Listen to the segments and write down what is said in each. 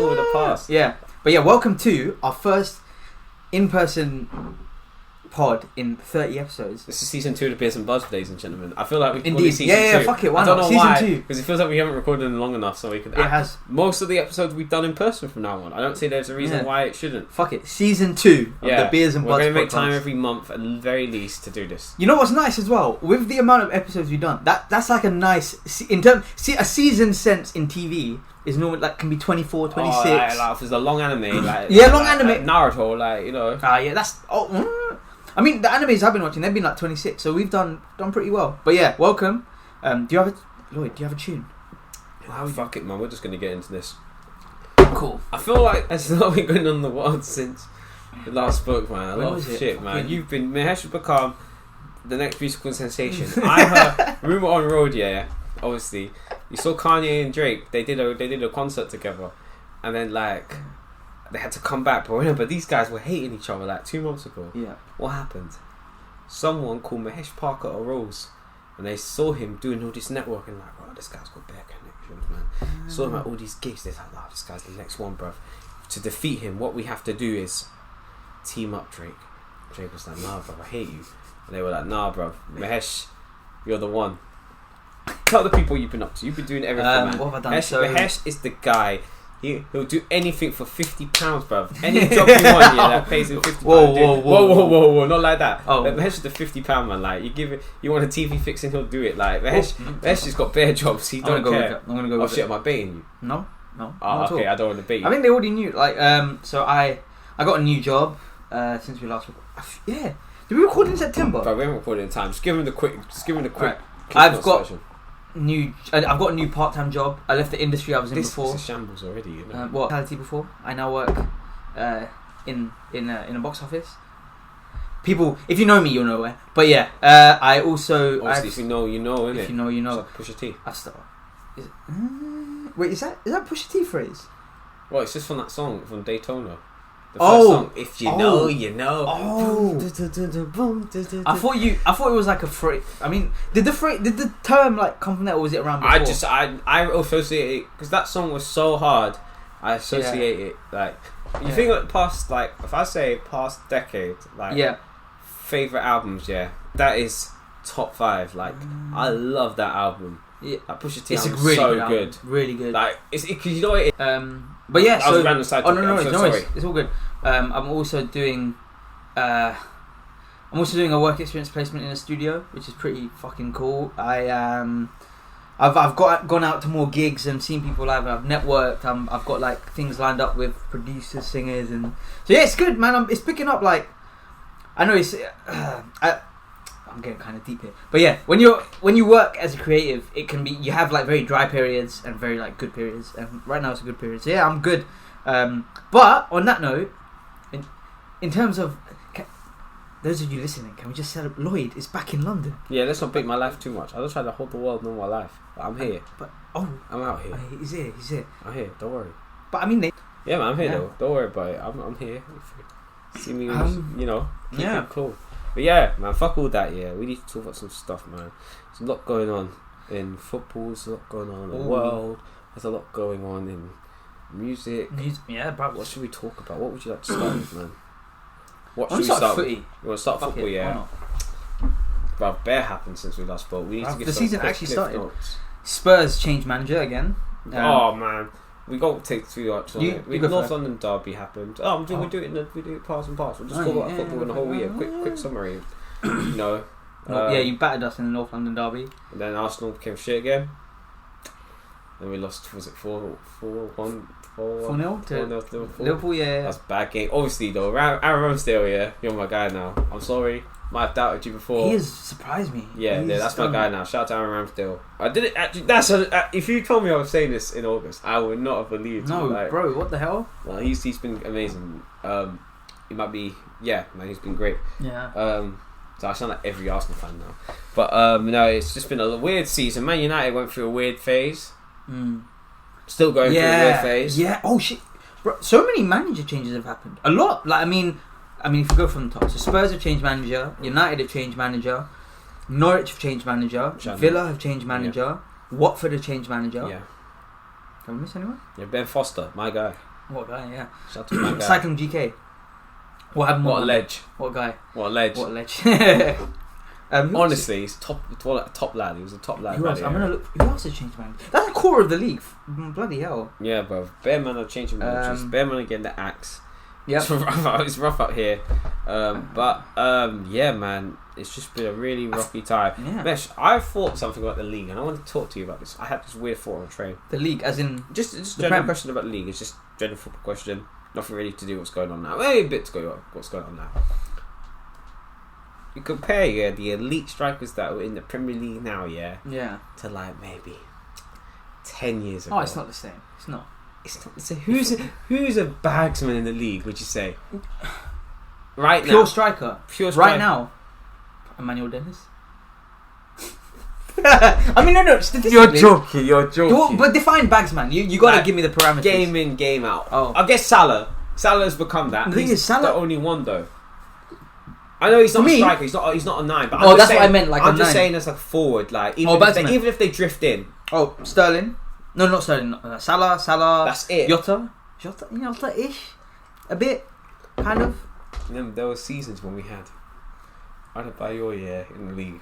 cool with the past. Yeah. But yeah, welcome to our first in-person pod in 30 episodes. This is season 2 of the Beers and Buds, ladies and gentlemen. I feel like we Indeed. season Yeah, 2. fuck it. Why I don't not? know Season why, 2. because it feels like we haven't recorded in long enough, so we could. It has. Most of the episodes we've done in person from now on. I don't see there's a reason why it shouldn't. Fuck it. Season 2 of the Beers and Buds. We're going to make podcast. time every month at the very least to do this. You know what's nice as well? With the amount of episodes we've done, that's like a nice in term. A season sense in TV is normally like can be 24, 26. Oh, like if there's a long anime, like long anime. Like Naruto, like you know. Yeah, that's I mean, the animes I've been watching, they've been like 26, so we've done pretty well. But yeah, welcome. Do you have a tune? Fuck it, man. We're just gonna get into this. Cool. I feel like it's not been going on in the world since the last spoke, man. A lot of shit, man. Mahesh has become the next musical sensation. I heard rumor on road, obviously. You saw Kanye and Drake. They did a concert together, and then like they had to come back. But remember, these guys were hating each other like 2 months ago. Yeah. What happened? Someone called Mahesh Parker arose, and they saw him doing all this networking. Like, oh, this guy's got bare connections, man. Saw him at all these gigs. They're like, oh, this guy's the next one, bruv. To defeat him, what we have to do is team up Drake. Drake was like, nah, bruv, I hate you. And they were like, nah, bruv, Mahesh, you're the one. Tell the people you've been up to. You've been doing everything, man. What have I done? Mahesh is the guy. He'll do anything for £50, bruv. Any job you want, that pays him £50. Whoa, not like that. Oh. Mahesh is the £50 man. Like you want a TV fixing, he'll do it. Like Mahesh has got bare jobs. He don't care. I'm gonna go. Oh shit, am I baiting you? No. Oh, okay, I don't want to bait you. I think they already knew. Like, so I got a new job since we last. Yeah. Did we record in September? Bro, we haven't recorded in time. Just give him the quick. Right. I've got a new part-time job. I left the industry I was in before. This is shambles already. You know? Hospitality before. I now work in a box office. People, if you know me, you'll know where. But yeah, I also. Obviously, if you know, you know, innit? If you know, you know. It's like Pusha T. Wait, is that Pusha T phrase? Well, it's just from that song from Daytona. The first song, if you know, you know. I thought it was like a phrase. I mean, did the term like come from that, or was it around before? I associate it because that song was so hard. I associate it like you think like past, like if I say past decade, like favorite albums, that is top 5. Like I love that album. Yeah, like Pusha T, it's really so good, really good. Like it's because you know what it. But yeah, I was random side topic. No, it's all good. I'm also doing a work experience placement in a studio, which is pretty fucking cool. I've gone out to more gigs and seen people live. I've networked. I've got like things lined up with producers, singers, and so yeah, it's good, man. It's picking up. Like I know it's. I'm getting kind of deep here, but yeah, when you work as a creative, it can be you have like very dry periods and very like good periods. And right now it's a good period, so yeah, I'm good. But on that note, in terms of those of you listening, can we just celebrate? Lloyd is back in London. Yeah, let's not make my life too much. I don't try to hold the world know my life. But I'm here. I'm out here. He's here. I'm here. Don't worry. But I mean, man, I'm here though. Don't worry about it. I'm here. See me, keep it cool. But yeah, man, fuck all that. Yeah, we need to talk about some stuff, man. There's a lot going on in football. There's a lot going on in the world. There's a lot going on in music. Yeah, bro. What should we talk about? What would you like to start with, man? What should we start with? You want to start football? It, yeah. Bro, bare happened since we last spoke. We need to get the some season actually started. Notes. Spurs changed manager again. Oh man, we got to take 2 hours on it. North go London derby happened. We do it pass and pass. We'll just talk about football in the whole year. Quick summary. You battered us in the North London derby. And then Arsenal became shit again. Then we lost. Was it 4-1? 4-0 to Liverpool. Yeah, that's a bad game. Obviously though, Aaron Ramsdale, you're my guy now. I'm sorry, might have doubted you before. He has surprised me. Yeah, that's my guy now. Shout out to Aaron Ramsdale. I did it actually. If you told me I was saying this in August, I would not have believed. No, bro, what the hell? Well, he's been amazing. He might be. Yeah, man, he's been great. Yeah. So I sound like every Arsenal fan now. But it's just been a weird season. Man United went through a weird phase. Still going through a weird phase. Yeah. Oh shit, bro. So many manager changes have happened. A lot. Like I mean, if you go from the top, so Spurs have changed manager. United have changed manager. Norwich have changed manager. Villa have changed manager. Watford have changed manager. Yeah. Can we miss anyone? Yeah, Ben Foster, my guy. What guy? Yeah. Shout out to my guy. Cycling GK. What happened? What a ledge. What guy? What a ledge. What a ledge. Honestly, he's top lad. He was a top lad. Who else? I'm gonna look. Who else has changed man? That's the core of the league. Bloody hell. Yeah, bro. Bear man are changing managers. Bear man are getting the axe. Yeah. It's rough out here. Yeah, man. It's just been a really rocky time. Yeah. Mesh, I thought something about the league, and I want to talk to you about this. I had this weird thought on the train. The league, as in Just the general Prem. question about the league. It's just general football question. Nothing really to do with what's going on now. Maybe a bit to go on what's going on now. You compare the elite strikers that were in the Premier League now, Yeah. to like maybe 10 years ago. Oh, it's not the same. It's not. It's not. So who's a bagsman in the league? Would you say? Right now, Pure striker. Right now, Emmanuel Dennis. I mean, no. Statistically, You're joking. But define bagsman. You gotta Like, give me the parameters. Game in, game out. Oh. I guess Salah. Salah's become that. The thing He's is, Salah- the only one though. I know he's not For a me- striker. He's not a 9. But Oh, I'm just that's saying, what I meant, like I'm a just 9. saying as a forward. Like batsman. even if they drift in, Oh, Sterling. No, not Sterling. Salah. that's it. Jota-ish. A bit, kind of. And then there were seasons when we had Adebayor in the league.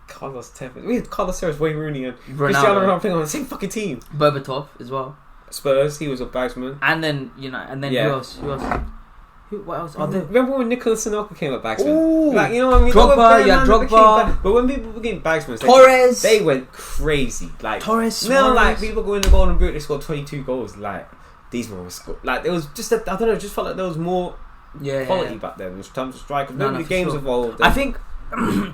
Carlos Tevez. We had Carlos Tevez, Wayne Rooney, and Cristiano Ronaldo playing on the same fucking team. Berbatov as well. Spurs, he was a bagsman. And then Yeah. who else? What else? Oh, Remember when Nicolas Anelka came at bagsman? Ooh. Like, you know what I mean? Drogba, yeah, Drogba. But when people became bagsmen, Torres. they went crazy. Like Torres. now, like Suarez. people go in the Golden Boot, they scored 22 goals. Like these men were scored. Like there was just I don't know. It just felt like there was more quality back then in terms of strikers. No, Maybe for the game's sure. evolved. I think,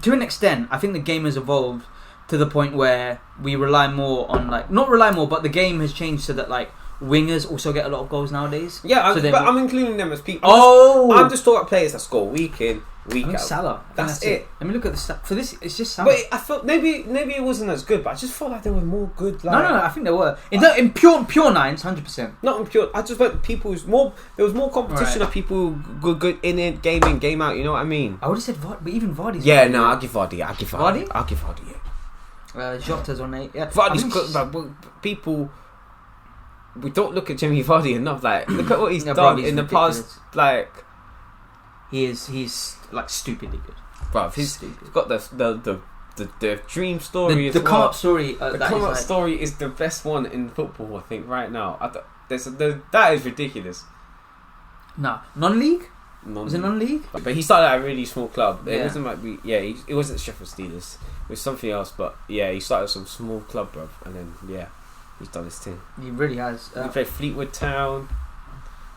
to an extent, I think the game has evolved to the point where we rely more on not rely more, but the game has changed so that wingers also get a lot of goals nowadays. Yeah, So but I'm including them as people. Oh, I'm just talking about players that score week in, week I think out. Salah. That's it. Let me look at the stat. For this, it's just Salah. But I felt maybe it wasn't as good, but I just felt like there were more good. Like, No, I think there were. In pure nines, 100%. Not in pure. I just felt people's more. There was more competition Right. of people who were good in it, game in, game out. You know what I mean? I would have said Vardy, but even Vardy's Yeah, on no, eight. I'll give Vardy. Vardy? I'll give Vardy. Yeah. Jota's on 8. Yeah. Vardy's I mean, good, but people. We don't look at Jimmy Vardy enough. Like, look at what he's Yeah, done bro, he's in the ridiculous. past. Like, he's stupidly good. bruv, he's got the dream story. The as come well. up story. The that come is up story is the best one in football, I think, right now. That is ridiculous. Nah, non-league. Was it non-league? But he started at a really small club. It Yeah. wasn't like it wasn't Sheffield Steelers. It was something else. But yeah, he started at some small club, bruv, and then he's done his thing. He really has. He played Fleetwood Town.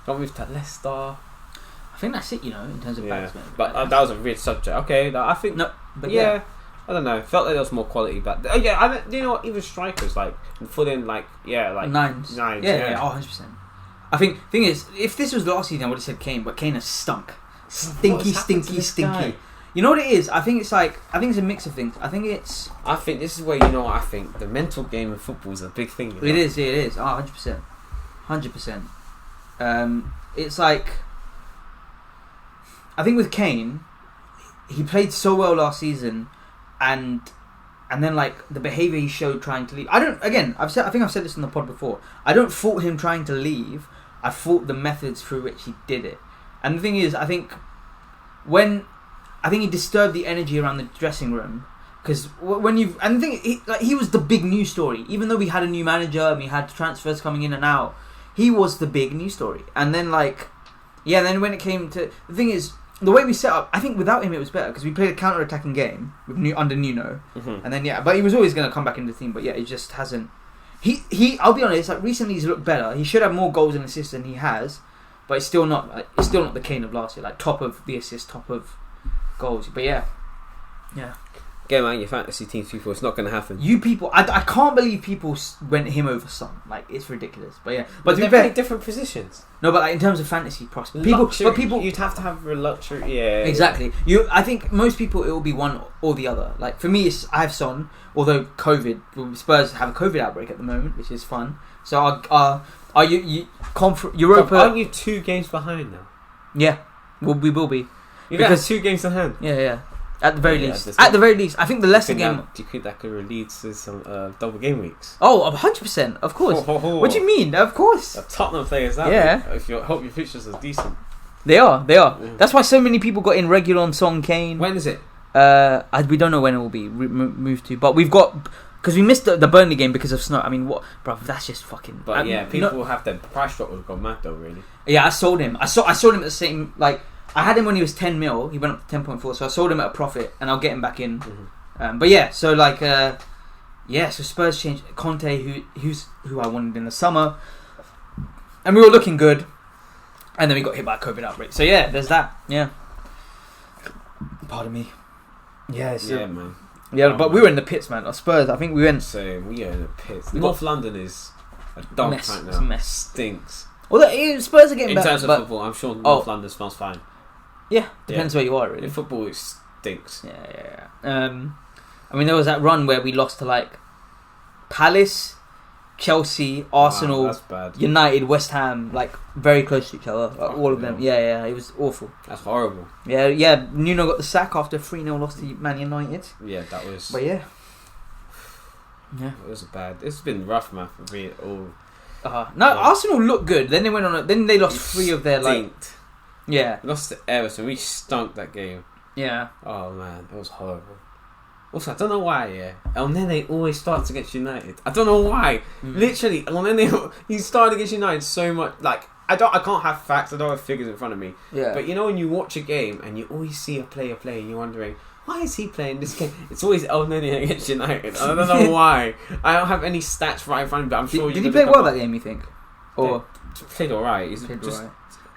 Got moved to Leicester. I think that's it. In terms of Yeah, batsmen. but that was a weird subject. Okay, I think. No, but yeah. I don't know. Felt like there was more quality back. Yeah, I mean, you know what? Even strikers full in like nines. Yeah. Oh, 100%. I think thing is, if this was last season, I would have said Kane, but Kane has stunk. Stinky. Guy? You know what it is? I think it's a mix of things. I think this is where I think the mental game of football is a big thing. It is. Oh, 100%. 100%. It's like, I think with Kane, he played so well last season, and then the behaviour he showed trying to leave. I think I've said this in the pod before. I don't fault him trying to leave. I fault the methods through which he did it. And the thing is, I think he disturbed the energy around the dressing room, because he was the big news story. Even though we had a new manager and we had transfers coming in and out, he was the big news story. And then then when it came to the thing is, the way we set up, I think without him it was better, because we played a counter-attacking game under Nuno, and then but he was always going to come back into the team. But yeah, he just hasn't. I'll be honest. Recently he's looked better. He should have more goals and assists than he has, but it's still not. It's still not the Kane of last year. Top of the assists, top of goals. But yeah. Again, man, your fantasy team people, it's not going to happen. You people, I can't believe people went him over Son. It's ridiculous. But yeah, but to they be fair, play different positions. No, but in terms of fantasy prospects, people, you'd have to have a luxury. Yeah, exactly. I think most people, it will be one or the other. For me, I have Son. Although Spurs have a COVID outbreak at the moment, which is fun. So are you Europa? Aren't you 2 games behind now? Yeah, we will be. Because 2 games in hand. Yeah. At the very Yeah, least. there's At not- the very least. I think the Leicester game... Do you think that could lead to some double game weeks? Oh, 100%. Of course. What do you mean? Of course. The Tottenham players, that Yeah. If you hope your fixtures are decent. They are. Yeah. That's why so many people got in Reguilon, Son, Kane. When is it? We don't know when it will be moved to, but we've got... Because we missed the Burnley game because of snow. I mean, what, bro? That's just fucking. But yeah, people have the price drop was gone mad though, really. Yeah, I sold him. I sold him at the same. Like, I had him when he was 10 mil. He went up to 10.4, so I sold him at a profit, and I'll get him back in. Mm-hmm. But yeah, so like, so Spurs changed Conte, who I wanted in the summer, and we were looking good, and then we got hit by a COVID outbreak. So yeah, there's that. Yeah. Pardon me. Yeah. So, Yeah, man. yeah, but we were in the pits, man. Spurs, I think we went. So we are in the pits. We North London is a dump mess. right now. It's a mess. Stinks. Although Spurs are getting In better, terms of but football, I'm sure North London smells fine. yeah, depends where you are, really. In football, it stinks. Yeah. I mean, there was that run where we lost to like Palace, Chelsea, Arsenal, Wow, that's bad. United, West Ham, like very close to each other. Like, all of them. hell. Yeah, it was awful. That's horrible. Yeah. Nuno got the sack after 3-0 loss to Man United. Yeah, that was. But yeah. It was bad. It's been rough, man, for me. Arsenal looked good. Then they went on. Then they lost 3 of their like. Stinked. Yeah. We lost to Everton. We stunk that game. Yeah. Oh man, it was horrible. Also, I don't know why. Yeah, El Nene always starts against United. I don't know why. Literally, El Nene, he started against United so much. Like I can't have facts. I don't have figures in front of me. Yeah. But you know when you watch a game and you always see a player play and you're wondering, why is he playing this game? It's always El Nene against United. I don't know why. I don't have any stats right in front of me, but I'm sure Did he play well that game, you think? Or played alright. He's played just alright.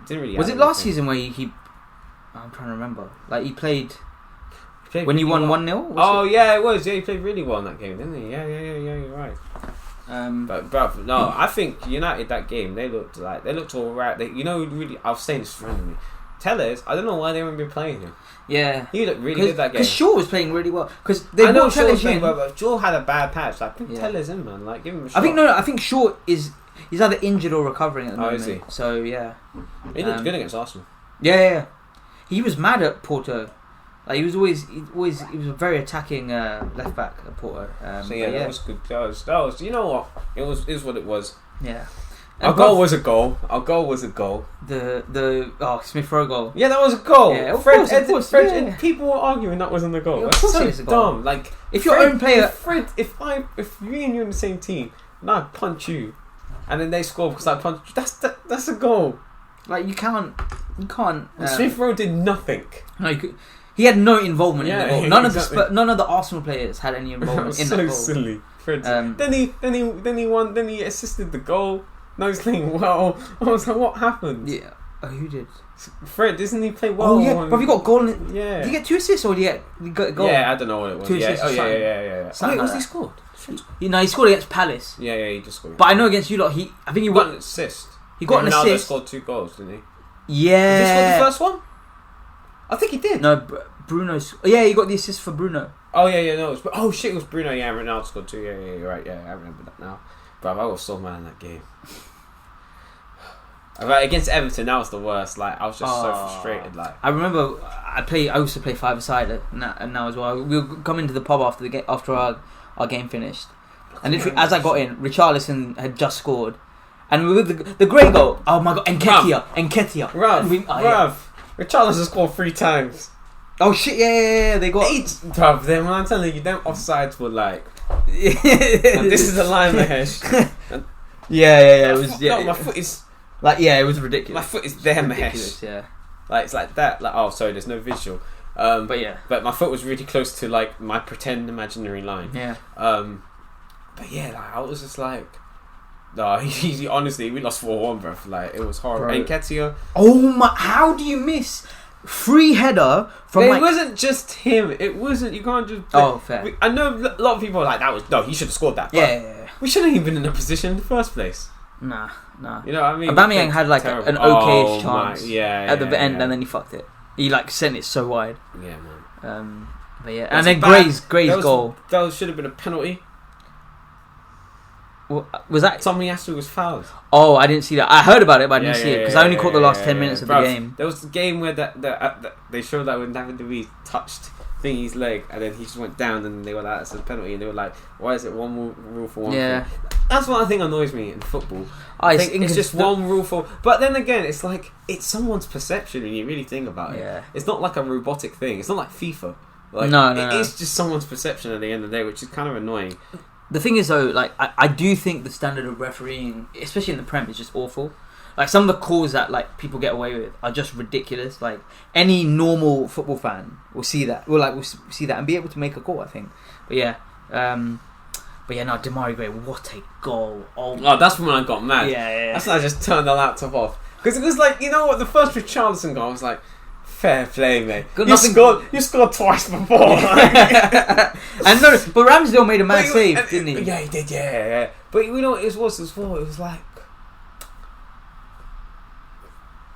didn't really. Was have it last anything. season where he I'm trying to remember. Like he played Played when you really won well. 1-0? Oh yeah, it was. Yeah, he played really well in that game, didn't he? Yeah. You're right. But bruv, no, I think United that game they looked alright. Really, I was saying this randomly. Tellers, I don't know why they haven't been playing him. Yeah, He looked really good that game. Because Shaw was playing really well. Because they I know brought Shaw was Tellers playing in. well, but Shaw had a bad patch. Like put Yeah. Tellers in, man. Like give him a shot. I think Shaw he's either injured or recovering at the moment. Is he? So yeah. He looked good against Arsenal. Yeah. He was mad at Porto. Like he was a very attacking left back at Porto. That was good. That was. You know what? It was what it was. Yeah. Our goal was a goal. The Smith Rowe goal. Yeah, that was a goal. Yeah, of Fred, course, Fred, yeah. and people were arguing that wasn't the goal. Yeah, of That's course so it's a goal. dumb. Like If your own player, if me and you in the same team, and I punch you, and then they score because I punched you, that's a goal. like you can't. Smith Rowe did nothing. No, he had no involvement in the goal. Exactly. None of the Arsenal players had any involvement in so that goal. silly. Fred. Um, then he won. Then he assisted the goal. No, he's playing well. I was like, what happened? Yeah. Oh, who did? Fred, doesn't he play well? Oh yeah, but you got goal. Yeah. Did you get 2 assists or did you get a goal? Yeah, I don't know what it was. 2 Yeah. assists or Oh something. yeah. Something Wait, like he that. scored? He scored against Palace. Yeah, he just scored. But I know against you lot, I think He got an assist. He got an Ronaldo assist. scored 2 goals, didn't he? Yeah. Did he score the first one? I think he did. No, Bruno's. Yeah, he got the assist for Bruno. Oh yeah, no. It was Bruno. Yeah, Ronaldo scored 2. Yeah, you're right. Yeah, I remember that now. Bruv, I was so mad in that game. Against Everton, that was the worst. Like I was just so frustrated. Like I remember, I used to play 5-a-side now as well. We would come into the pub after our game finished, and literally as I got in, Richarlison had just scored, and we were the great goal. Oh my god, Nketiah. Bruv, Richarlison scored 3 times. Oh shit! Yeah. They got 8. Bruv, then when I'm telling you, them offsides were like. And this is the line Mahesh. Yeah. It was my foot is. Like it was ridiculous. My foot is there, ridiculous, Mahesh. yeah. Like it's like that. Like sorry, there's no visual. But yeah. But my foot was really close to like my pretend imaginary line. Yeah. But yeah, like I was just like, no. He honestly, we lost 4-1, bro. Like it was horrible. Bro. And Nketiah. Oh my! How do you miss free header from? It wasn't just him. It wasn't. You can't just. Oh, fair. I know a lot of people are like that was no. He should have scored that. Yeah. We shouldn't even been in a position in the first place. Nah. You know what I mean? Aubameyang had like an okay-ish chance at the end, yeah. and then he fucked it. He like sent it so wide. Yeah, man. But yeah, and then Gray's goal. That should have been a penalty. Was that? Tomiyasu was fouled. Oh, I didn't see that. I heard about it, but I didn't see it because I only caught the last 10 minutes of the Bruv, game. There was the game where they showed that when David Luiz touched thingy's leg, and then he just went down, and they were like, "That's a penalty," and they were like, "Why is it one rule for one thing?" That's what I think annoys me in football. I think it's just one rule for. But then again, it's like it's someone's perception when you really think about it. Yeah. It's not like a robotic thing. It's not like FIFA. Like, no. It's just someone's perception at the end of the day, which is kind of annoying. The thing is, though, like I do think the standard of refereeing, especially in the Prem, is just awful. Like some of the calls that like people get away with are just ridiculous. Like any normal football fan will see that. Will see that and be able to make a call. I think. But yeah, no, Demarai Gray, what a goal! Oh, that's when I got mad. Yeah. That's when I just turned the laptop off because it was like, you know what, the first Richarlison goal, I was like, fair play, mate. You scored twice before. And no, but Ramsdale made a mad save, didn't he? Yeah, he did. Yeah. But you know what it was as well? It was like,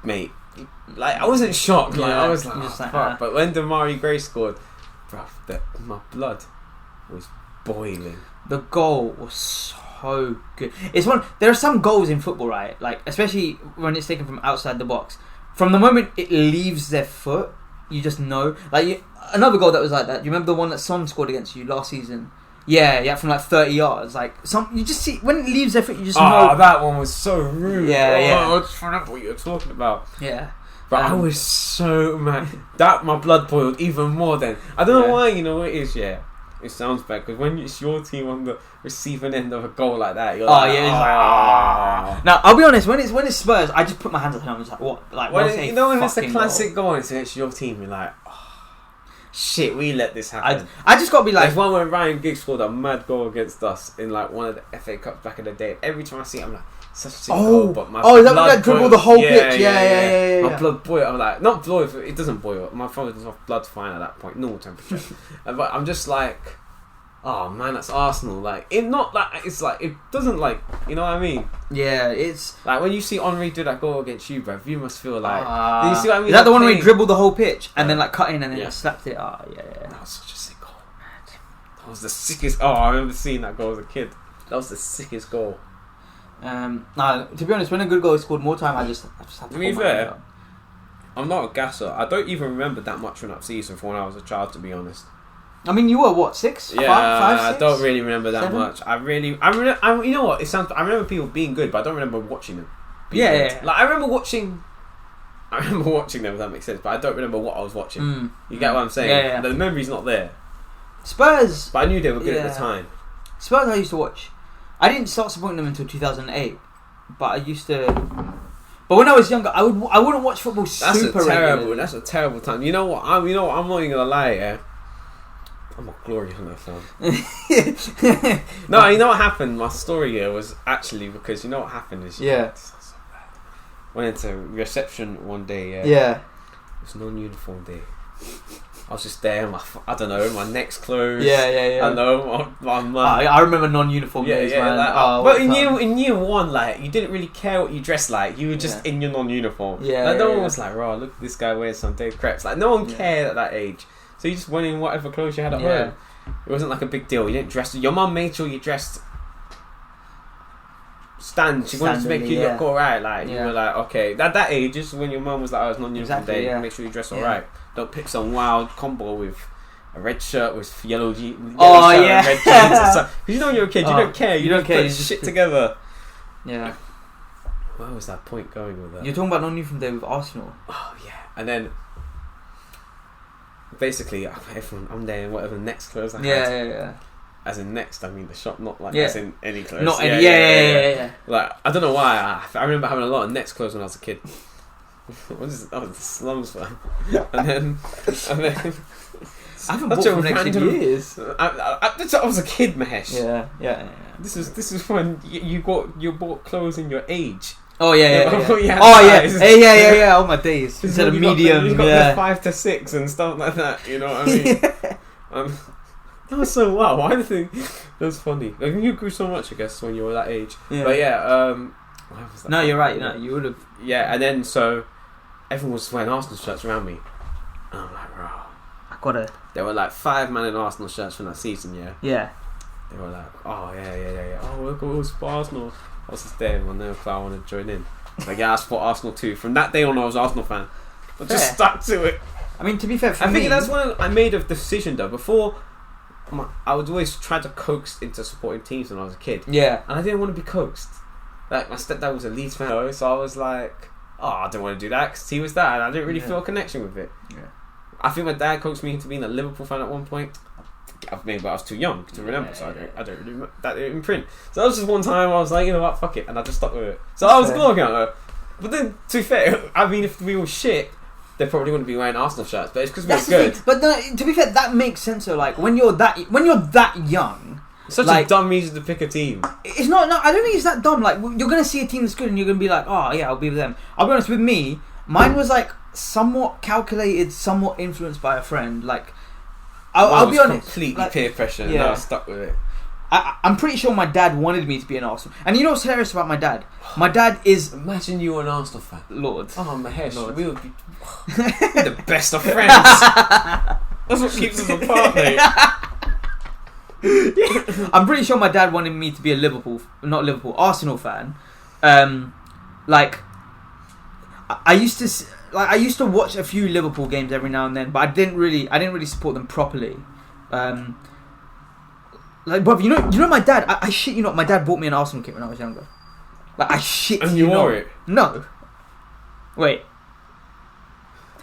mate, like I wasn't shocked. Like I was like, fuck. But when Demarai Gray scored, bruv, my blood was boiling. The goal was so good. There are some goals in football, right? Like especially when it's taken from outside the box. From the moment it leaves their foot, you just know. Like another goal that was like that. Do you remember the one that Son scored against you last season? Yeah, from like 30 yards. Like you just see when it leaves their foot, you just know. Oh, that one was so rude. Yeah. I just forgot what you were talking about. Yeah. But I was so mad. My blood boiled even more then. I don't know why, you know what it is, yeah. It sounds bad, because when it's your team on the receiving end of a goal like that, you're like, Now, I'll be honest, when it's Spurs, I just put my hands up and I'm just like, what? Like, when it's a classic goal and it's your team, you're like, shit, we let this happen. I just got to be like... There's one where Ryan Giggs scored a mad goal against us in like one of the FA Cups back in the day. Every time I see it, I'm like, such a sick goal, but my is that when that dribble the whole pitch? Yeah. My blood boiled. I'm like, not boil, it doesn't boil. My blood's fine at that point, normal temperature. But I'm just like, oh man, that's Arsenal. Like, it's like, it doesn't like, you know what I mean? Yeah, it's like when you see Henry do that goal against you, bruv, you must feel like, do you see what I mean? Is that the one where he dribbled the whole pitch and then like cut in and then slapped it? Yeah. That was such a sick goal. That was the sickest. Oh, I remember seeing that goal as a kid. That was the sickest goal. To be honest, when a good goal is scored more time, I just have to. To be fair, I'm not a gasser. I don't even remember that much from that season from when I was a child, to be honest. I mean, you were what, 6? Yeah, 5, 6? I don't really remember that 7? much. You know what? I remember people being good, but I don't remember watching them. Yeah. Like I remember watching them, if that makes sense. But I don't remember what I was watching. You get what I'm saying? Yeah. The memory's not there. Spurs, but I knew they were good at the time. Spurs, I used to watch. I didn't start supporting them until 2008, but I used to. But when I was younger, I wouldn't watch football super regularly. That's a terrible time. You know what? I'm not even gonna lie. Yeah. I'm a glory hunter fan. No, you know what happened? My story here was actually because you know what happened is so bad. Went into reception one day. Yeah. It was non-uniform day. I was just there, my neck's closed. Yeah. I know, I remember non-uniform days, man. But in year one, like, you didn't really care what you dressed like. You were just in your non-uniform. No one was like, "Raw, look, this guy wears some Dave Crepes." Like, no one cared at that age. So you just went in whatever clothes you had at home. It wasn't like a big deal. You didn't dress. Your mum made sure you dressed. She wanted to make you look alright. Like, you were like, okay. At that age, just when your mum was like, "Oh, it's non-uniform day. Make sure you dress alright. Don't pick some wild combo with a red shirt with yellow shirt and red jeans." Because you know when you're a kid, you don't care. You don't care. You just put shit together. Yeah. Where was that point going with that? You're talking about non-uniform day with Arsenal. Oh yeah, and then. Basically, I'm there in whatever next clothes I had. Yeah. As in next, I mean the shop, not like as in any clothes. Not any. Yeah. Like, I don't know why. I remember having a lot of next clothes when I was a kid. I was the slums, man. And then I haven't bought for next in years. I was a kid, Mahesh. Yeah. This is when you bought clothes in your age. Oh yeah. Oh my days. Instead of medium, you got the 5 to 6 and stuff like that. You know what I mean? That was so wow. Why do you think that was funny? I think you grew so much, I guess, when you were that age. Yeah. But why was that? No, you're right. No, you would have. Yeah, and then so everyone was wearing Arsenal shirts around me, and I'm like, bro. There were like 5 men in Arsenal shirts from that season. Yeah. They were like, oh yeah. Oh, look, it was for Arsenal. I was just there, and then I wanted to join in. Like, I support Arsenal too. From that day on, I was an Arsenal fan. I just stuck to it. I mean, to be fair, I think that's when I made a decision though. Before, I would always try to coax into supporting teams when I was a kid. Yeah. And I didn't want to be coaxed. Like, my stepdad was a Leeds fan, so I was like, oh, I didn't want to do that because he was that, and I didn't really feel a connection with it. Yeah. I think my dad coaxed me into being a Liverpool fan at one point. Maybe I was too young to remember, so I don't really that didn't imprint. So that was just one time I was like, you know what, fuck it, and I just stuck with it. So I was going out there. But then, to be fair, I mean, if we were shit, they probably wouldn't be wearing Arsenal shirts. But it's because we were good. But to be fair, that makes sense. So like when you're that young, it's such a dumb reason to pick a team. It's not. No, I don't think it's that dumb. Like you're gonna see a team that's good, and you're gonna be like, oh yeah, I'll be with them. I'll be honest with me. Mine was like somewhat calculated, somewhat influenced by a friend. Like I'll be honest, completely peer pressure. And I was stuck with it. I'm pretty sure my dad wanted me to be an Arsenal. And you know what's hilarious about my dad? My dad is... Imagine you were an Arsenal fan. Lord. Oh, Mahesh, Lord. We would be the best of friends. That's what keeps us apart, mate. I'm pretty sure my dad wanted me to be a Arsenal fan. Like, I used to watch a few Liverpool games every now and then, but I didn't really support them properly. Like, bruv, you know my dad. I shit you not. My dad bought me an Arsenal kit when I was younger. Like, I shit and you you not. wore it? No. Wait.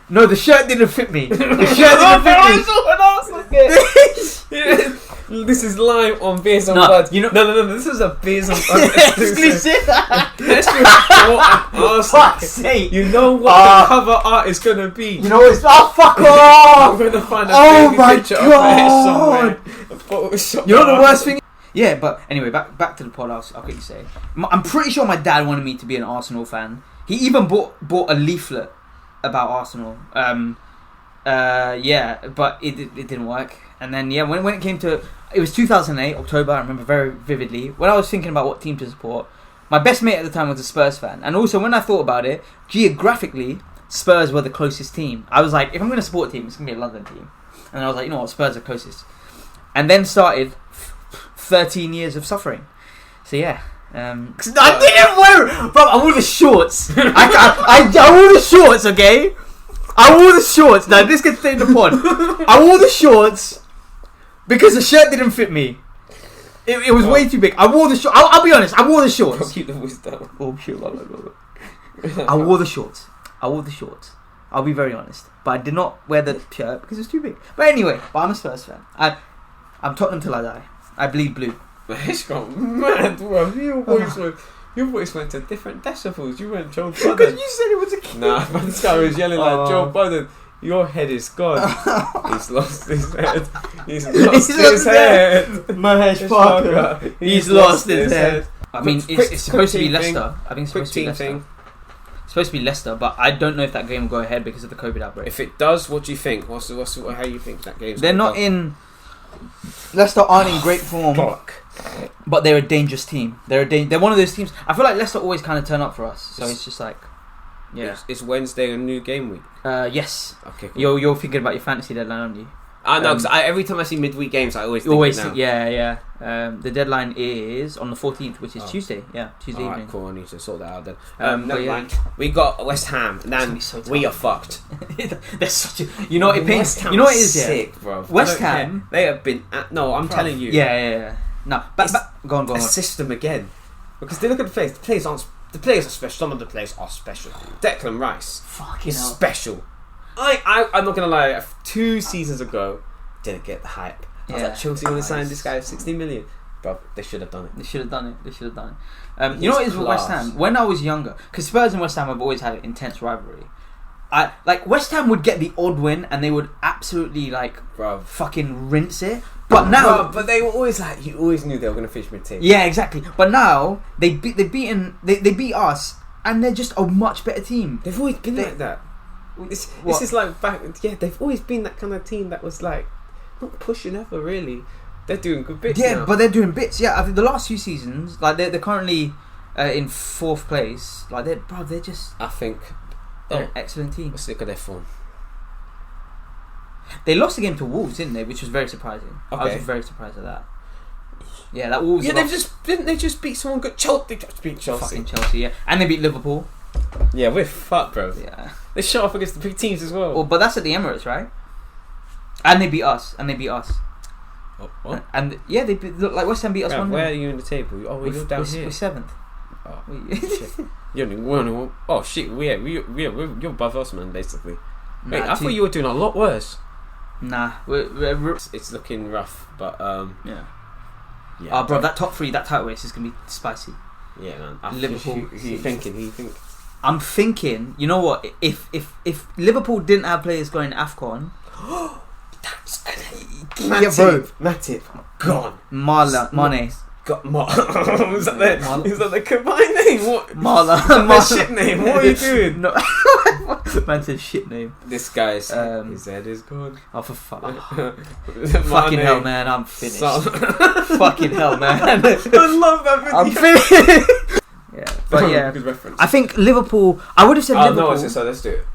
No, the shirt didn't fit me. The shirt didn't fit me. An Arsenal kit. This is live on Beers on Blood. You know, no. This is a Beers on Blood exclusive. Let's Fuck's sake. You know what the cover art is gonna be. You know it's fuck off. We're gonna find a my picture God. of it somewhere. You know the worst thing? Yeah, but anyway, back to the pod. I'll quickly say, I'm pretty sure my dad wanted me to be an Arsenal fan. He even bought a leaflet about Arsenal. Yeah, but it didn't work. And then when it came to, it was 2008 October. I remember very vividly when I was thinking about what team to support. My best mate at the time was a Spurs fan, and also when I thought about it, geographically, Spurs were the closest team. I was like, if I'm going to support a team, it's going to be a London team. And I was like, you know what, Spurs are closest. And then started 13 years of suffering. So yeah. I didn't wear, bro. I wore the shorts. I wore the shorts. Okay, I wore the shorts. Now this gets in the pod. I wore the shorts because the shirt didn't fit me. It was way too big. I wore the shorts. I'll be honest. I wore the shorts. I'll keep the voice down. Oh shit! I wore the shorts. I'll be very honest. But I did not wear the shirt because it's too big. But anyway, I'm a Spurs fan. I'm Tottenham till I die. I bleed blue. It's gone mad, bro. Your voice went to different decibels. You went Joe Budden. Because you said it was a kid. Nah, but this guy was yelling like Joe Budden. Your head is gone. He's lost his head. He's lost his head. Mahesh Parker. He's lost his head. I mean, it's supposed to be Leicester. I think it's supposed to be Leicester. It's supposed to be Leicester, but I don't know if that game will go ahead because of the COVID outbreak. If it does, what do you think? How you think that game's They're not in... Leicester aren't in great form. But they're a dangerous team. They're one of those teams. I feel like Leicester always kind of turn up for us. So it's just like... Yeah. Is Wednesday a new game week? Yes. Okay, cool. You're thinking about your fantasy deadline, aren't you? I know, because every time I see midweek games, I always think yeah. The deadline is on the 14th, which is Tuesday. Yeah, Tuesday evening. Alright, cool. I need to sort that out then. Never mind. We got West Ham, and then we are fucked. They're such a... You know what it pains... You know what it is, sick, bro. West Ham... They have been... No, I'm telling you. Yeah. No, go on. A system again. Because they look at the players. The players are special. Some of the players are special. Declan Rice is special. I'm not gonna lie. 2 seasons ago, didn't get the hype. I was like, Chelsea want to sign this guy for 60 million. Bro, they should have done it. They should have done it. You know what is with West Ham? When I was younger, because Spurs and West Ham have always had an intense rivalry. West Ham would get the odd win and they would absolutely fucking rinse it. But now, but they were always like, you always knew they were gonna finish mid-table. Yeah, exactly. But now they beat us, and they're just a much better team. They've always been like that. This is like back. Yeah, they've always been that kind of team that was like not pushing ever really. They're doing good bits. Yeah, now. But they're doing bits. Yeah, I think the last few seasons, like they're currently in 4th place. Like they're just. I think they're an excellent team. Let's look at their form. They lost the game to Wolves, didn't they? Which was very surprising. Okay. I was very surprised at that. Yeah, that Wolves. Yeah, didn't they just beat someone good? They just beat Chelsea. Fucking Chelsea, yeah, and they beat Liverpool. Yeah, we're fucked, bro. Yeah. They shut off against the big teams as well. Well, but that's at the Emirates, right? And they beat us. Oh, what? And yeah, they look like West Ham beat us. Bruv, 1-0. where are you in the table? Oh, you're down here. We're 7th. Oh, shit. Oh shit, you're above us, man, basically. Wait, I thought you were doing a lot worse. Nah, it's looking rough, but yeah. Yeah. Bro, that top 3, that title race is gonna be spicy. Yeah, man. Liverpool. Who you thinking? I'm thinking. You know what? If Liverpool didn't have players going to AFCON, That's Matip, gone. Mane. Is that the combined name? What? Marla. Shit name. What are you doing? No. Man said shit name. This guy's his head is gone. Oh, for fuck. Fucking hell, man. I'm finished. Fucking hell, man. I love that video. I'm finished. Yeah, but yeah. Good reference. I think Liverpool. I would have said Liverpool. No, so let's do it.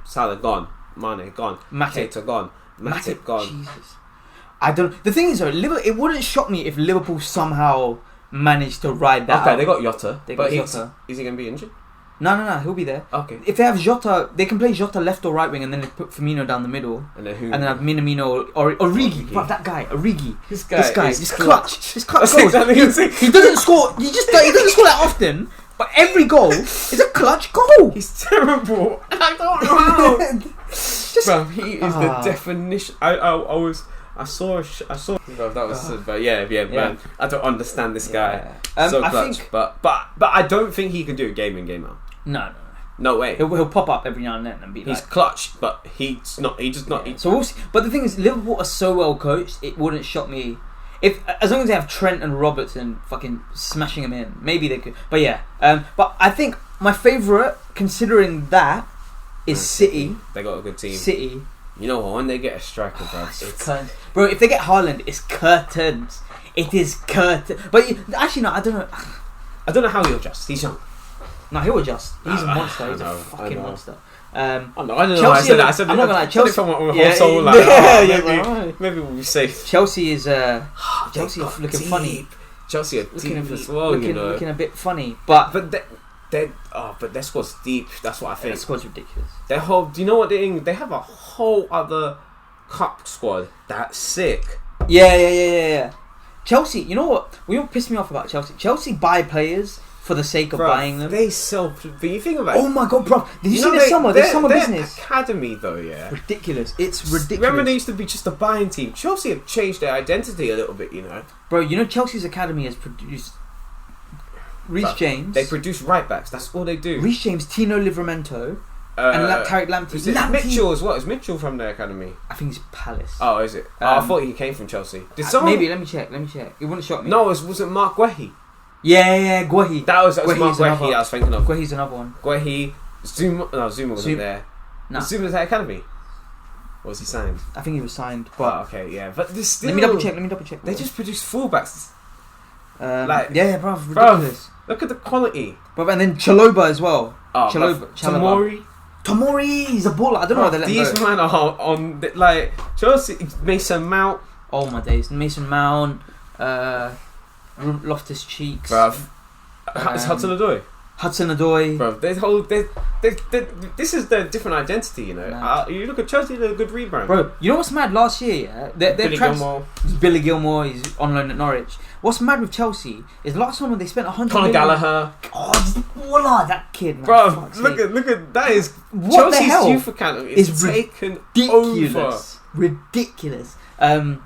Salah gone. Mane gone. Matip gone. Matip gone. Jesus. I don't. The thing is, though, it wouldn't shock me if Liverpool somehow managed to ride that. Okay, out. They got Jota. Jota. Is he going to be injured? No, he'll be there. Okay. If they have Jota, they can play Jota left or right wing, and then they put Firmino down the middle, and then who? And then have Minamino or Origi. But that guy, Origi. This guy, this clutch. This clutch goals. He doesn't score. He doesn't score that often. But every goal is a clutch goal. He's terrible. I don't know how. Bro, he is the definition. I saw. Bro, that was. But yeah, man. I don't understand this guy. So clutch, but I don't think he can do it game in game out. No way. He'll pop up every now and then and be he's clutch, but he's not. He just not. So we'll see. But the thing is, Liverpool are so well coached. It wouldn't shock me if, as long as they have Trent and Robertson fucking smashing him in. Maybe they could. But yeah. But I think my favourite, considering that, is City. They got a good team. City. You know what? When they get a striker, bro, bro, if they get Haaland, it's curtains. It is curtains. But actually, no, I don't know. I don't know how he'll adjust. He's young. No, he'll adjust. He's a monster. He's a fucking monster. I don't know why I said that. I'm not gonna lie. Chelsea from my whole soul. Maybe we'll be safe. Chelsea is Chelsea are looking funny. Chelsea are deep as well. Looking a bit funny, but their squad's deep. That's what I think. Their squad's ridiculous. Do you know what they're doing? They have a whole other cup squad that's sick. Yeah. Chelsea, you know what? What pissed me off about Chelsea? Chelsea buy players for the sake of buying them. They sell. But you think about it. Oh my god, bro! Did you see the summer? The summer business academy, though, yeah. Ridiculous. It's ridiculous. Remember, they used to be just a buying team. Chelsea have changed their identity a little bit, you know. Bro, you know Chelsea's academy has produced Reece James. They produce right backs. That's all they do. Reece James, Tino Livramento, and Tarek Lamptey. Is it Mitchell as well? Is Mitchell from their academy? I think he's Palace. Oh, is it? I thought he came from Chelsea. Did someone? Maybe. Let me check. It wouldn't shock me. No, was it Mark Guehi? Yeah, Guehi. That was Mark Guehi I was thinking of. Guehi's another one. Guehi, Zuma wasn't there. No. Zuma was at academy. Or was he signed? I think he was signed. But okay, yeah. But this still, let me double check. They just produce fullbacks. Bro, ridiculous. Look at the quality. Bro, and then Chalobah as well. Tomori. Tomori, he's a baller. I don't know how they let him go. These men are on Chelsea. Mason Mount. Oh my days, Mason Mount. Loftus Cheeks. Bruv. It's Hudson-Odoi. Bruv, this is their different identity, you know. Nah. You look at Chelsea, they're a good rebrand. Bro, you know what's mad last year, yeah? Billy Gilmore, he's on loan at Norwich. What's mad with Chelsea is last summer they spent 100 million. Conor Gallagher. Oh, that kid, man. Bro, look at that is what Chelsea's the hell youth academy is taken ridiculous. over. Ridiculous. You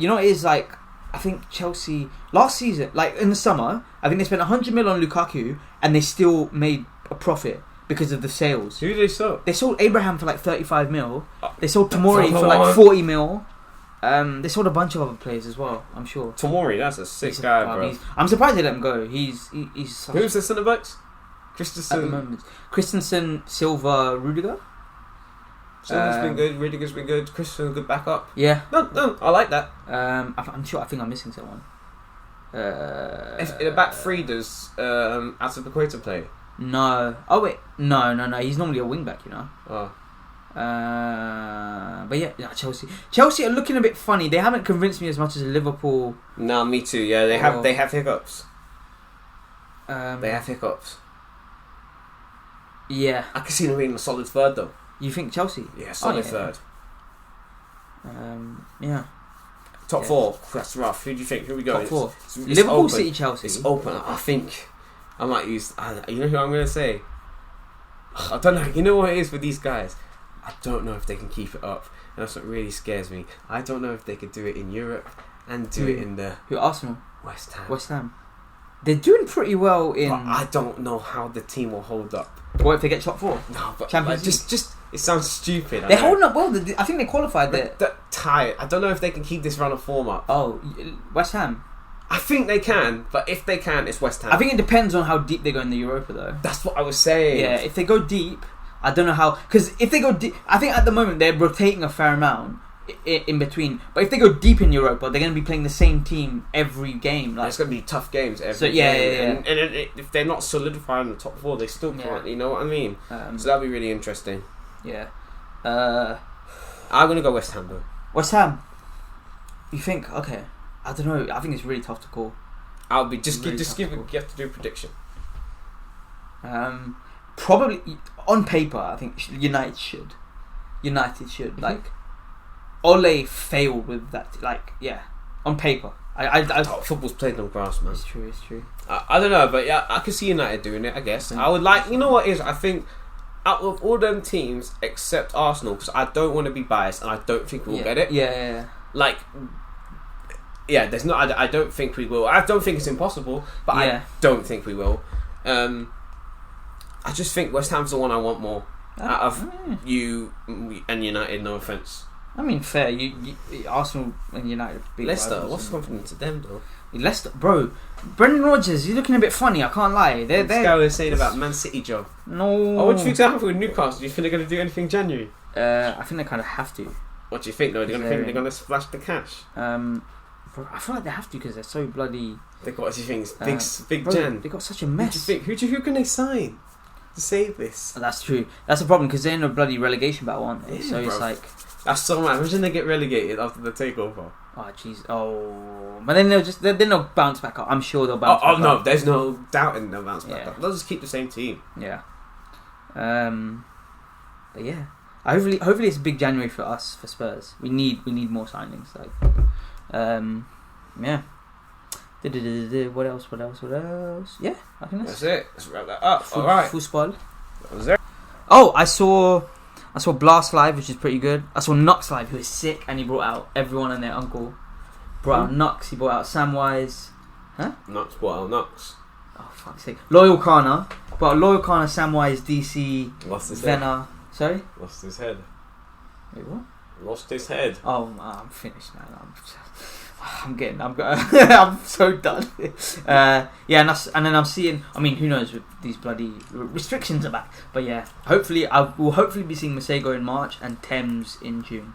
know what it is like? I think Chelsea last season, like in the summer, I think they spent 100 million on Lukaku and they still made a profit because of the sales. Who did they sell? They sold Abraham for like 35 mil. They sold Tomori for like 40 mil. They sold a bunch of other players as well, I'm sure. Tomori, that's a sick guy, bro. I'm surprised they let him go. He's who's the centre backs? Christensen. At the moment. Christensen, Silva, Rudiger. Silva's been good. Rudiger's been good. Christensen's a good backup. Yeah. No, I like that. I'm sure. I think I'm missing someone. If in the back three, does Azpilicueta play? No. Oh wait. No. He's normally a wing back, you know. Oh. But yeah, Chelsea are looking a bit funny. They haven't convinced me as much as Liverpool. No, me too. Yeah, they have hiccups. They have hiccups. Yeah. I can see them being a solid third though. You think Chelsea? Yeah, solid third. Yeah. Top four. That's rough. Who do you think? Who we go? Top four. It's Liverpool, open. City, Chelsea. It's open. I think I might use. You know who I'm going to say? I don't know. You know what it is with these guys? I don't know if they can keep it up. And that's what really scares me. I don't know if they could do it in Europe and do it in the Arsenal? West Ham. West Ham. They're doing pretty well in. But I don't know how the team will hold up. What if they get top four? No, but Champions League. just it sounds stupid. They're holding up well. I think they qualified there. Tired. I don't know if they can keep this run of form up. Oh, West Ham. I think they can, but if they can, it's West Ham. I think it depends on how deep they go in the Europa, though. That's what I was saying. Yeah, if they go deep, I don't know how. Because if they go deep, I think at the moment they're rotating a fair amount in between. But if they go deep in Europa, they're going to be playing the same team every game. It's going to be tough games every so, game. And if they're not solidified in the top four, they still can't. You know what I mean? So that'll be really interesting. Yeah. I'm going to go West Ham though. West Ham. You think? Okay. I don't know. I think it's really tough to call. I'll be give it. You have to do a prediction. Probably on paper, I think United should. Mm-hmm. Like, Ole failed with that. Like, yeah, on paper. Football's played on grass, man. It's true. I don't know, but yeah, I could see United doing it. I guess I would like. You know what is? I think out of all them teams except Arsenal, because I don't want to be biased, and I don't think we'll get it. Yeah. Like. Yeah, there's not. I don't think we will. I don't think it's impossible, but I don't think we will. I just think West Ham's the one I want more out of you and United. No offense. I mean, fair. You Arsenal and United. Leicester. What's happening to them though? Leicester, bro. Brendan Rodgers, he's looking a bit funny. I can't lie. This guy was saying about Man City job. No. Oh, what do you think's happening with Newcastle? Do you think they're going to do anything January? I think they kind of have to. What do you think though? Do you think they're going to splash the cash? I feel like they have to because they're so bloody. They've got a few things. Big Jan. They got such a mess. Who can they sign to save this? That's true. That's the problem because they're in a bloody relegation battle, aren't they? So it's like. That's so mad. Imagine they get relegated after the takeover. Oh jeez. Oh, but then they'll bounce back up. I'm sure they'll bounce. back No, up. there's no doubt in they'll bounce back up. They'll just keep the same team. Yeah. But yeah. Hopefully it's a big January for us for Spurs. We need more signings. Like. Yeah. What else? Yeah, I think that's it. Let's wrap that up. All right. Full spoil. That was it. Oh, I saw Blast live, which is pretty good. I saw Nux live, who is sick, and he brought out everyone and their uncle. Brought out Nux. He brought out Samwise. Huh? Nux brought out Nux. Oh fuck's sake! Loyal Kana. Brought out Loyal Kana, Samwise, DC, Lost his Venner. head. Sorry. Lost his head. Wait, what? Lost his head. Oh, I'm finished now. I'm so done. And then I'm seeing. I mean, who knows with these bloody restrictions are back. But yeah, we'll hopefully be seeing Masego in March and Thames in June.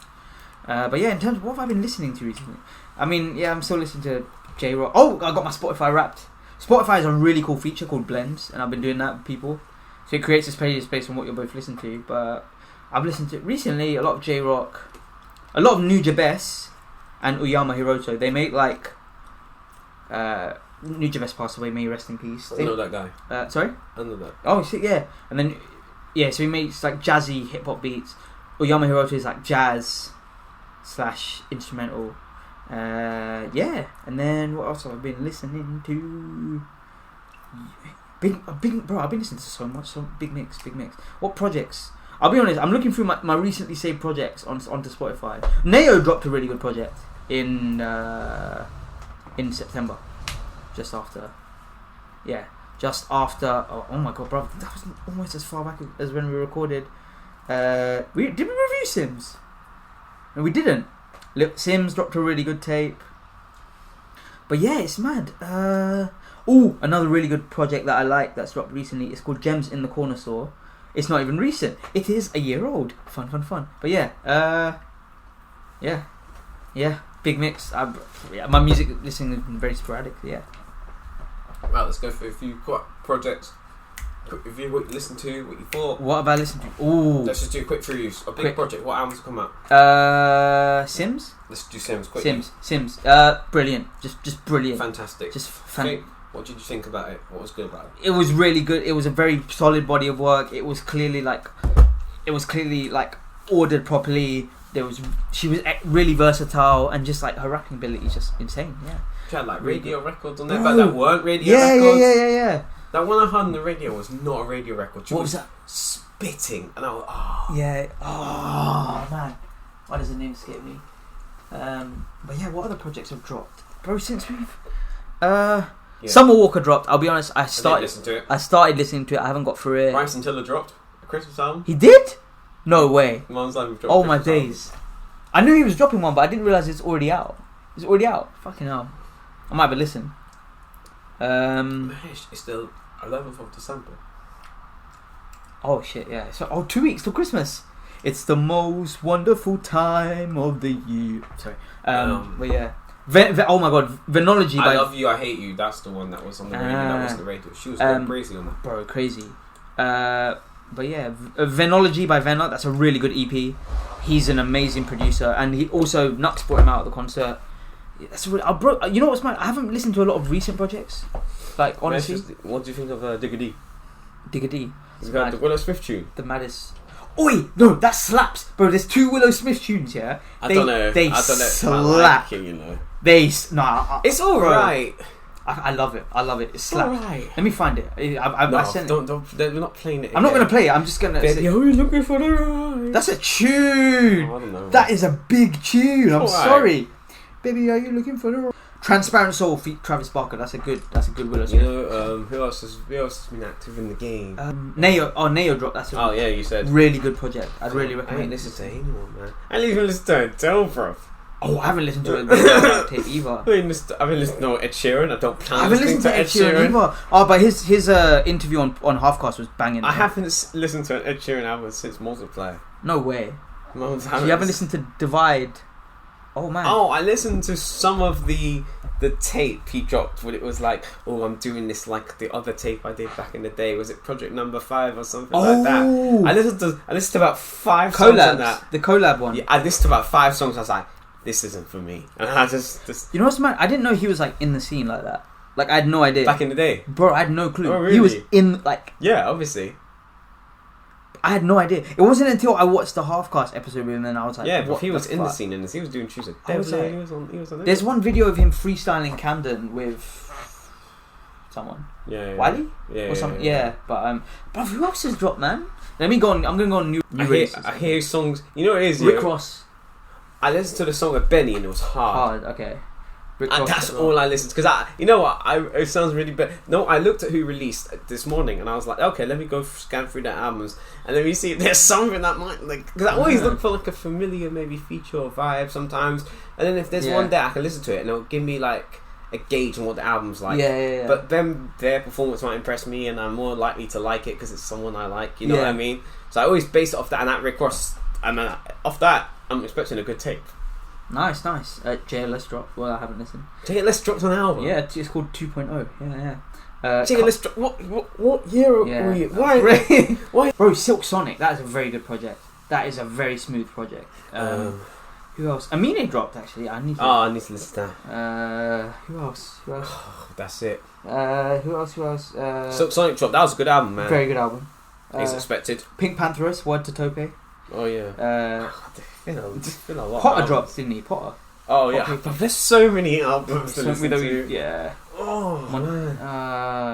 But yeah, in terms of what have I been listening to recently? I mean, yeah, I'm still listening to J-Rock. Oh, I got my Spotify Wrapped. Spotify has a really cool feature called Blends, and I've been doing that with people. So it creates a playlist based on what you're both listening to. But I've listened to recently a lot of J-Rock, a lot of New Jabez and Uyama Hiroto. They make like New Jabez passed away, may he rest in peace. I know that guy. Sorry? I know that. Oh, yeah. And then so he makes like jazzy hip hop beats. Uyama Hiroto is like jazz / instrumental. And then what else have I been listening to? I've been listening to so much. So big mix. What projects? I'll be honest, I'm looking through my recently saved projects onto Spotify. Neo dropped a really good project in September. Just after. Oh my god, bro, that was almost as far back as when we recorded. Did we review Sims? No, we didn't. Sims dropped a really good tape. But yeah, it's mad. Another really good project that I like that's dropped recently. It's called Gems in the Corner Store. It's not even recent. It is a year old. Fun. But yeah, big mix. My music listening has been very sporadic. Yeah. Right, let's go through a few projects. Quick review, what you listened to, what you thought. What have I listened to? Ooh. Let's just do quick reviews. A big project. What albums have come out? Sims. Let's do Sims quick. Sims. Brilliant. Just brilliant. Fantastic. Just What did you think about it? What was good about it? It was really good. It was a very solid body of work. It was clearly like ordered properly. She was really versatile, and just like her rapping ability is just insane. Yeah. She had like Really radio good. records on there, but that weren't radio Yeah, records. yeah. That one I heard on the radio was not a radio record. She What was that? spitting, and I was Yeah. Oh man, why does the name escape me? But yeah, what other projects have dropped, bro? Since we've Summer Walker dropped. I'll be honest, I started listening to it. I haven't got through it. Bryson Tiller dropped a Christmas album. He did? No way. Mum's Life dropped. Oh my days! I knew he was dropping one, but I didn't realize it's already out. It's already out. Fucking hell! I might have a listen. It's the 11th of December. Oh shit! Yeah. So 2 weeks till Christmas. It's the most wonderful time of the year. Sorry. But yeah. Oh my god, Venology by I Love You, I Hate You. That's the one that was on the radio. That wasn't the radio. She was going crazy on that. Bro, crazy. But yeah, Venology by Venot. That's a really good EP. He's an amazing producer, and he also Nux brought him out at the concert. That's really, you know what's mad? I haven't listened to a lot of recent projects. Like honestly, what do you think of Digga D? Digga D. He's got the Willow Smith tune. The maddest. Oi, no, that slaps, bro. There's 2 Willow Smith tunes here. I don't know. They slap. I like it, you know. It's all right. I love it. It slaps. All right. Let me find it. I sent don't. They're not playing it. I'm not gonna play it. I'm just gonna. Baby, are you looking for the ride? That's a tune. I don't know. That is a big tune. I'm all sorry. Right. Baby, are you looking for the ride? Transparent Soul feat Travis Barker. That's a good Willow Smith. You know, who else has been active in the game? Neo dropped. That's you said really good project. I'd really recommend. I ain't listened to anyone, man. I didn't even listen to Adele, bro. Oh, I haven't listened to it tape either. I haven't listened to Ed Sheeran. I don't plan. I haven't listened to Ed Sheeran either. Oh, but his interview on Halfcast was banging. I haven't listened to an Ed Sheeran album since Multiplier. No way. So you haven't listened to Divide? Oh man. Oh, I listened to some of the tape he dropped when it was like, oh, I'm doing this like the other tape I did back in the day. Was it Project Number 5 or something like that? I listened to about 5 songs on that. The collab one. Yeah, I listened to about 5 songs. I was like, this isn't for me. And I just you know what's mad? I didn't know he was like in the scene like that. Like I had no idea. Back in the day, bro, I had no clue. Oh, really? He was in like. Yeah, obviously. I had no idea. It wasn't until I watched the Halfcast episode with him and I was like, yeah, but he was in the scene and he was doing tunes. He was on. There's one video of him freestyling Camden with someone. Yeah. Wiley? Yeah. Or something. Yeah. But who else has dropped, man? Let me go on. I'm gonna go on new releases. I hear songs. You know what it is? Rick Ross. I listened to the song of Benny and it was hard. Okay. And that's all I listened to because you know what? It sounds really bad. No, I looked at who released this morning and I was like, okay, let me go scan through their albums and let me see if there's something that might like. Because I always look for like a familiar maybe feature or vibe sometimes, and then if there's one there I can listen to it and it'll give me like a gauge on what the album's like. Yeah. But then their performance might impress me and I'm more likely to like it because it's someone I like. You know what I mean? So I always base it off that, and that Rick Ross. Off that, I'm expecting a good tape. Nice. JLS dropped. Well, I haven't listened. JLS dropped an album. Yeah, it's called 2.0. Yeah. JLS dropped. What year? Yeah. Were you? Why? Why? Bro, Silk Sonic. That is a very good project. That is a very smooth project. Who else? Amine dropped actually. I need to listen to that. Who else? That's it. Who else? Silk Sonic dropped. That was a good album, man. Very good album. As expected. Pink Pantheress, Word to Tope. Oh yeah. Potter dropped, didn't he? Potter. Oh yeah. But there's so many albums to listen to. Yeah. Oh man.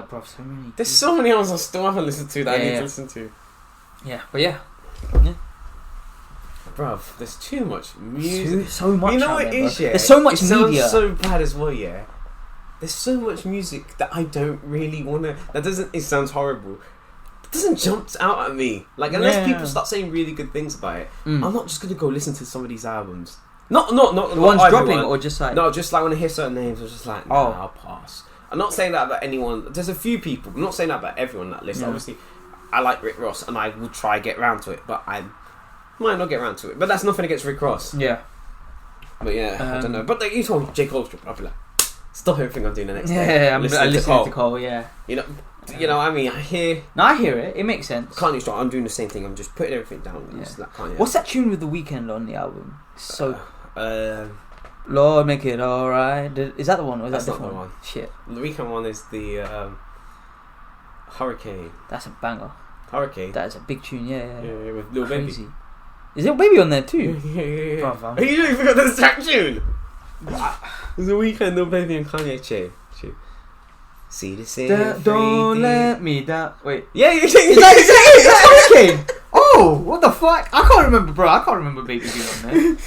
Bro, so many. There's so many albums I still haven't listened to that I need to listen to. Yeah, but yeah. Bruv, there's too much music. So much. You know what it is, yeah? There's so much it media. Sounds so bad as well, yeah. There's so much music that I don't really wanna. It sounds horrible. Doesn't jump out at me. Like unless people start saying really good things about it, I'm not just gonna go listen to some of these albums. Not the ones dropping or just like no, just like when I hear certain names, I'm just like, I'll pass. I'm not saying that about anyone. There's a few people. I'm not saying that about everyone on that list. Obviously, I like Rick Ross and I will try get round to it, but I might not get round to it. But that's nothing against Rick Ross. Yeah. But I don't know. But like, you told me J. Cole's drop, I'll be like, stop everything I'm doing the next day. Yeah, I'm listening to Cole. Yeah. You know, I mean, I hear it. It makes sense. Kanye's drop. I'm doing the same thing. I'm just putting everything down. Yeah. Just like Kanye. What's that tune with The Weeknd on the album? So. Lord, make it alright. Is that the one or is That's that not different the one. Shit. The weekend one is the Hurricane. That's a banger. Hurricane. That is a big tune, yeah. Yeah, with Lil Baby. Crazy. Is Lil Baby on there too? Yeah. Brother. You don't even forgot the track tune. There's a weekend Lil Baby and Kanye tune. See the same. Don't let me down. Wait. Yeah, you Is that Hurricane? Oh, what the fuck? I can't remember, bro. I can't remember Baby being on there.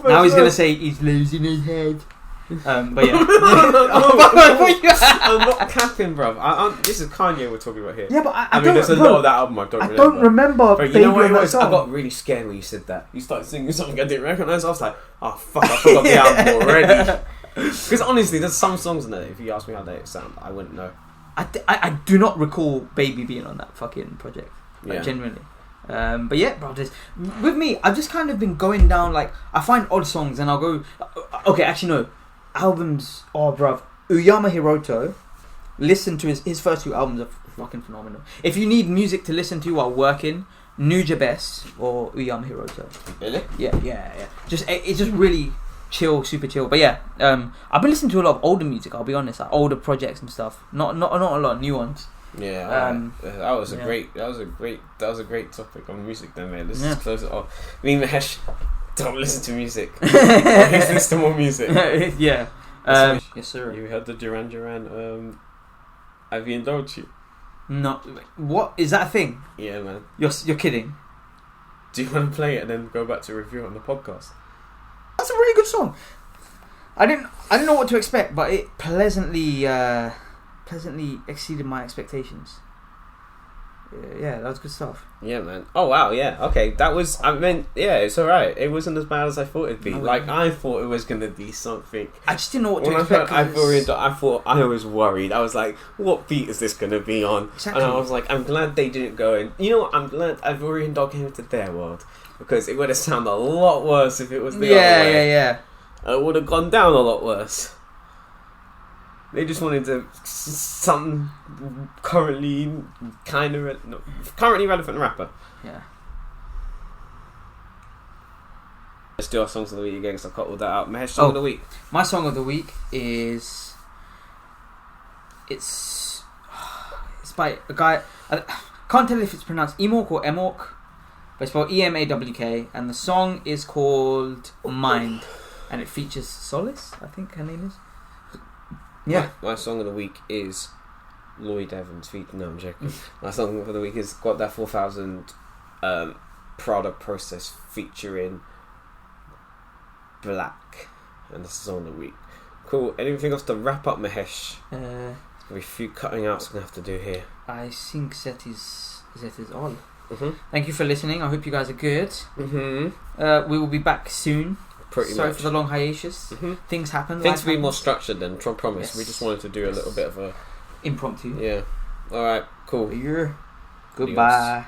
Now he's gonna say he's losing his head. But yeah. I'm not capping, bro. This is Kanye we're talking about here. Yeah, but I mean, don't, there's a lot of that album I don't remember. But you know what it was? I got really scared when you said that. You started singing something I didn't recognise. I was like, oh fuck, I forgot the album already. Because honestly, there's some songs in there. If you ask me how they sound, I wouldn't know. I do not recall Baby being on that fucking project. Like, genuinely. But yeah, bro, with me, I've just kind of been going down, like, I find odd songs and I'll go, okay, actually no, albums, oh bruv, Uyama Hiroto, listen to his first 2 albums are fucking phenomenal. If you need music to listen to while working, Nuja Best or Uyama Hiroto. Really? Yeah. It's just really chill, super chill. But yeah, I've been listening to a lot of older music, I'll be honest, like older projects and stuff, not a lot of new ones. Yeah, that was a great topic on music then, man. Let's just close it off. Me and Mahesh don't listen to music. He's listen to more music. Yeah. Yes sir. You heard the Duran Duran Ivy and Dolce? No, what is that a thing? Yeah, man. You're kidding. Do you want to play it and then go back to review it on the podcast? That's a really good song. I didn't know what to expect, but it pleasantly exceeded my expectations. Yeah, that was good stuff. Yeah, man. Oh wow, yeah. Okay, it's alright. It wasn't as bad as I thought it'd be. Like, I thought it was gonna be something. I just didn't know what to when expect. I was worried. I was like, what beat is this gonna be on? Exactly. And I was like, I'm glad they didn't go in. You know what? I'm glad Ivorian Dog came into their world, because it would have sounded a lot worse if it was the other way. Yeah. It would have gone down a lot worse. They just wanted something currently relevant rapper. Yeah. Let's do our songs of the week again, because I cut all that out. Mahesh, song of the week. My song of the week is it's by a guy. I can't tell if it's pronounced emawk or emawk, but it's spelled EMAWK, and the song is called Mind, and it features Solace, I think her name is. Yeah. My song of the week is Lloyd Evans featuring. No, I'm joking. My song of the week is Guapdad 4000 Prada Process featuring Black, and that's the song of the week. Cool. Anything else to wrap up, Mahesh? There's gonna be a few cutting outs we're gonna have to do here. I think that is all. Mm-hmm. Thank you for listening. I hope you guys are good. Mm-hmm. We will be back soon. Sorry much. for the long hiatus. Mm-hmm. Things happen. Things to be more structured than promise. Yes. We just wanted to do a little bit of a impromptu. Yeah. All right. Cool. Goodbye.